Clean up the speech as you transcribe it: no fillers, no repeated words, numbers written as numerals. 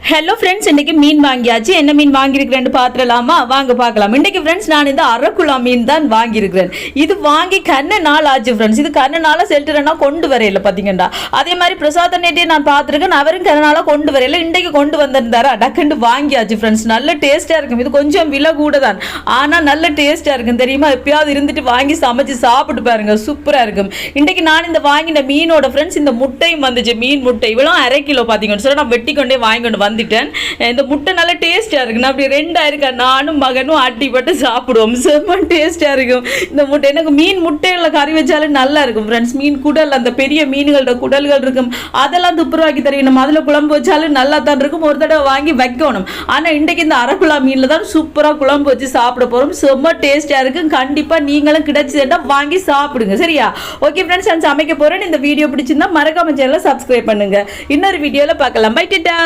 Hello friends, இன்னைக்கு மீன் வாங்கியாச்சு. என்ன மீன் வாங்கியிருக்கிறேன்னு பார்த்துடலாமா? வாங்க பார்க்கலாம். இன்னைக்கு ஃப்ரெண்ட்ஸ் நான் இந்த அரக்குலா மீன் தான் வாங்கியிருக்கிறேன். இது வாங்கி கண்ண நாள் ஆச்சு ஃப்ரெண்ட்ஸ். இது கண்ண நாளாக செல்ட்டுனா கொண்டு வரையில பார்த்தீங்கன்னா. அதே மாதிரி பிரசாத நேட்டே நான் பார்த்துருக்கேன். அவரும் கண்ண நாளாக கொண்டு வரையில இன்றைக்கு கொண்டு வந்திருந்தாரு. டக்குண்டு வாங்கியாச்சு ஃப்ரெண்ட்ஸ். நல்ல டேஸ்ட்டாக இருக்கும். இது கொஞ்சம் விலை கூட தான், ஆனால் நல்ல டேஸ்ட்டாக இருக்கும் தெரியுமா. எப்பயாவது இருந்துட்டு வாங்கி சமைச்சு சாப்பிட்டு பாருங்க, சூப்பராக இருக்கும். இன்றைக்கு நான் இந்த வாங்கின மீனோட ஃப்ரெண்ட்ஸ் இந்த முட்டையும் வந்துச்சு. மீன் முட்டை இவ்வளோ 1/2 கிலோ பார்த்தீங்கன்னு சொல்லி நான் வெட்டி கொண்டே வாங்கி கொண்டு வந்துட்டேன். இந்த முட்டை நல்ல டேஸ்டா இருக்கு. நான் அப்படி 2 இருக்கா, நானும் மகனும் அட்டிப்பட்டு சாப்பிடுவோம். செம்ம டேஸ்டா இருக்கும் இந்த முட்டை. எனக்கு மீன் முட்டையில கறி வச்சாலும் நல்லா இருக்கும் ஃப்ரெண்ட்ஸ். மீன் குடல், அந்த பெரிய மீன்களோட குடல்கள் இருக்கும், அதெல்லாம் துப்புரவாக்கி தரணும். அதில் குழம்பு வச்சாலும் நல்லா தான் இருக்கும். ஒரு தடவை வாங்கி வைக்கணும். ஆனால் இன்றைக்கு இந்த அரக்குலா மீனில் தான் சூப்பராக குழம்பு வச்சு சாப்பிட போகிறோம். செம்ம டேஸ்டா இருக்கும். கண்டிப்பாக நீங்களும் கிடைச்சதுன்னா வாங்கி சாப்பிடுங்க, சரியா? ஓகே ஃப்ரெண்ட்ஸ், நான் சமைக்க போகிறேன். இந்த வீடியோ பிடிச்சிருந்தா மறக்காம சேனலை சப்ஸ்கிரைப் பண்ணுங்க. இன்னொரு வீடியோவில் பார்க்கலாம். பை டாடா.